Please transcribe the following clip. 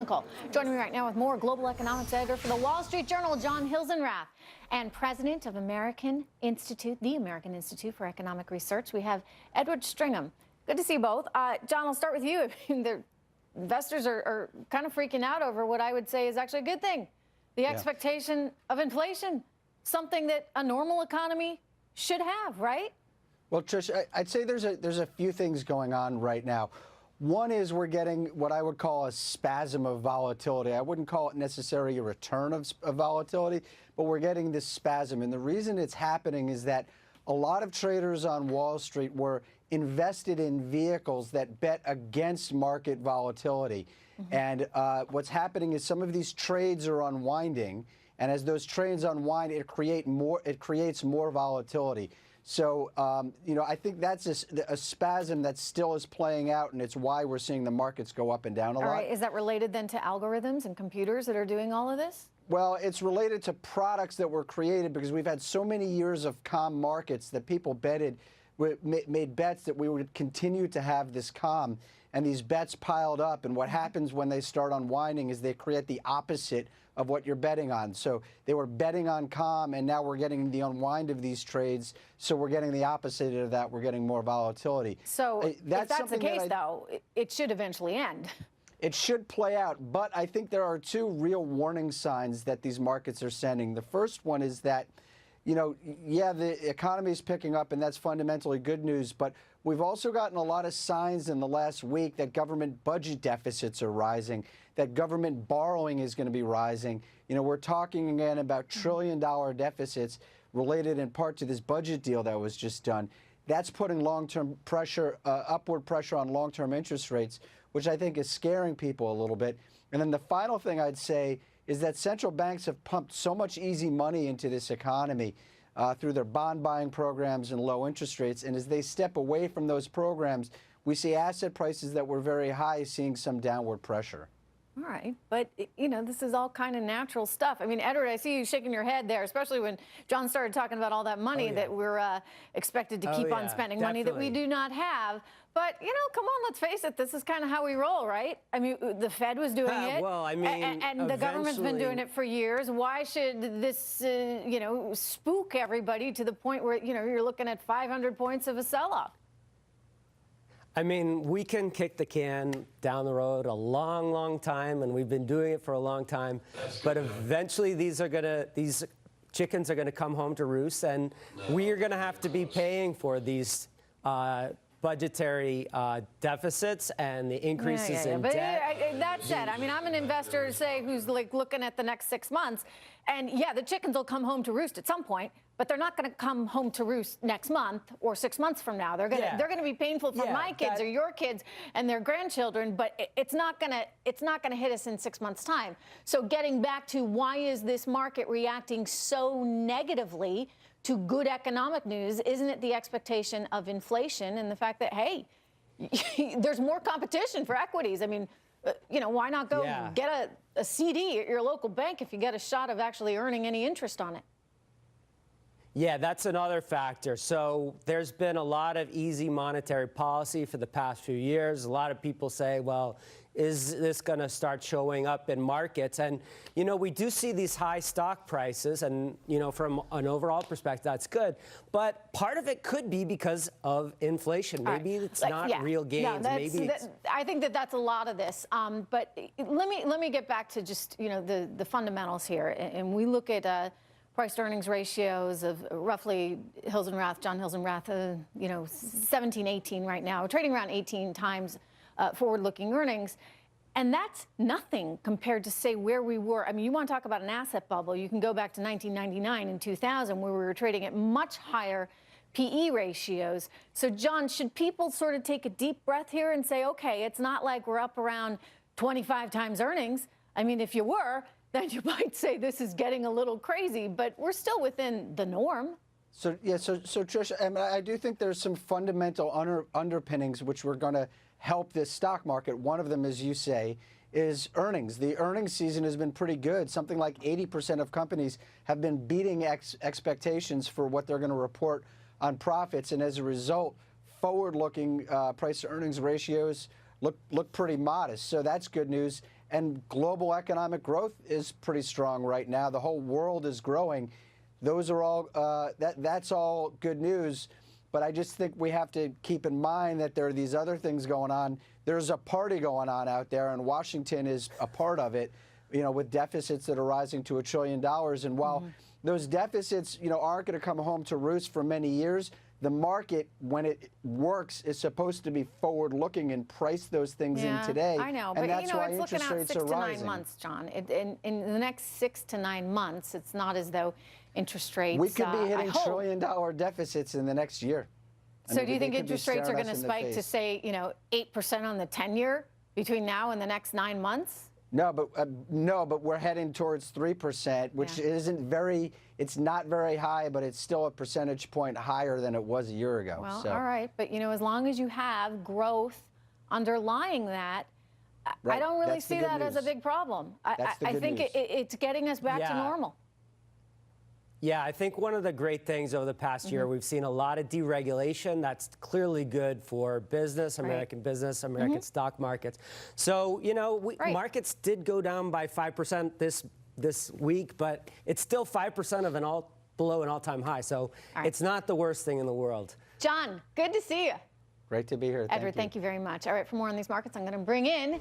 call. Joining me right now with more global economics editor for the Wall Street Journal, John Hilsenrath, and president of the American Institute for Economic Research. We have Edward Stringham. Good to see you both. John, I'll start with you. I mean, the investors are kind of freaking out over what I would say is actually a good thing. The expectation of inflation, something that a normal economy should have, right? Well, Trish, I'd say there's a few things going on right now. One is we're getting what I would call a spasm of volatility. I wouldn't call it necessarily a return of volatility, but we're getting this spasm. And the reason it's happening is that a lot of traders on Wall Street were invested in vehicles that bet against market volatility. And what's happening is some of these trades are unwinding. And as those trades unwind, it creates more volatility. So, I think that's a spasm that still is playing out, and it's why we're seeing the markets go up and down a lot. All right. Is that related then to algorithms and computers that are doing all of this? Well, it's related to products that were created because we've had so many years of calm markets that people made bets that we would continue to have this calm, and these bets piled up. And what happens when they start unwinding is they create the opposite of what you're betting on. So they were betting on calm, and now we're getting the unwind of these trades. So we're getting the opposite of that. We're getting more volatility. So if that's the case, though, it should eventually end. It should play out. But I think there are two real warning signs that these markets are sending. The first one is that, the economy is picking up, and that's fundamentally good news. But we've also gotten a lot of signs in the last week that government budget deficits are rising, that government borrowing is going to be rising. We're talking again about trillion-dollar deficits related in part to this budget deal that was just done. That's putting long-term pressure, upward pressure on long-term interest rates, which I think is scaring people a little bit. And then the final thing I'd say is that central banks have pumped so much easy money into this economy through their bond buying programs and low interest rates. And as they step away from those programs, we see asset prices that were very high seeing some downward pressure. All right. But, this is all kind of natural stuff. I mean, Edward, I see you shaking your head there, especially when John started talking about all that money that we're expected to keep on spending, money that we do not have. But, come on, let's face it, this is kind of how we roll, right? I mean, the Fed was doing it. Well, I mean, and the government's been doing it for years. Why should this, spook everybody to the point where, you're looking at 500 points of a sell-off? I mean, we can kick the can down the road a long, long time, and we've been doing it for a long time. But eventually, these chickens are going to come home to roost, and we are going to have to be paying for these budgetary deficits and the increases in debt. But that said, I mean, I'm an investor, say, who's like looking at the next 6 months, and the chickens will come home to roost at some point, but they're not going to come home to roost next month or 6 months from now. They're going to be painful for my kids or your kids and their grandchildren, but it's not going to hit us in 6 months' time. So getting back to why is this market reacting so negatively to good economic news? Isn't it the expectation of inflation and the fact that, hey, there's more competition for equities? I mean, why not go get a CD at your local bank if you get a shot of actually earning any interest on it? Yeah, that's another factor. So there's been a lot of easy monetary policy for the past few years. A lot of people say, well, is this going to start showing up in markets? And, we do see these high stock prices, and, from an overall perspective, that's good. But part of it could be because of inflation. Maybe it's not real gains. I think that's a lot of this. But let me get back to just, the fundamentals here. And we look at price-to-earnings ratios of roughly John Hilsenrath, 17, 18 right now. We're trading around 18 times forward-looking earnings. And that's nothing compared to, say, where we were. I mean, you want to talk about an asset bubble. You can go back to 1999 and 2000, where we were trading at much higher PE ratios. So, John, should people sort of take a deep breath here and say, okay, it's not like we're up around 25 times earnings? I mean, if you were, then you might say this is getting a little crazy, but we're still within the norm. So Trish, I do think there's some fundamental underpinnings which were going to help this stock market. One of them, as you say, is earnings. The earnings season has been pretty good. Something like 80% of companies have been beating expectations for what they're going to report on profits, and as a result, forward-looking price-to-earnings ratios look pretty modest. So that's good news. and global economic growth is pretty strong right now. The whole world is growing. Those are all that's all good news. But I just think we have to keep in mind that there are these other things going on. There's a party going on out there, and Washington is a part of it, with deficits that are rising to $1 trillion. And while those deficits, aren't going to come home to roost for many years, the market, when it works, is supposed to be forward-looking and price those things in today. I know, and but that's why it's looking interest out rates 6 are to 9 rising. months, John. In the next 6 to 9 months, it's not as though interest rates. We could be hitting trillion-dollar deficits in the next year. So do you think interest rates are going to spike to, say, 8% on the 10-year between now and the next 9 months? No, but we're heading towards 3%, which isn't very. It's not very high, but it's still a percentage point higher than it was a year ago. Well, so. all right, but as long as you have growth underlying that, I don't really see that as a big problem. I think it's getting us back to normal. Yeah, I think one of the great things over the past year, we've seen a lot of deregulation. That's clearly good for business, American business, American stock markets. So, markets did go down by 5% this week, but it's still 5% of below an all-time high. So it's not the worst thing in the world. John, good to see you. Great to be here. Edward, thank you very much. All right, for more on these markets, I'm going to bring in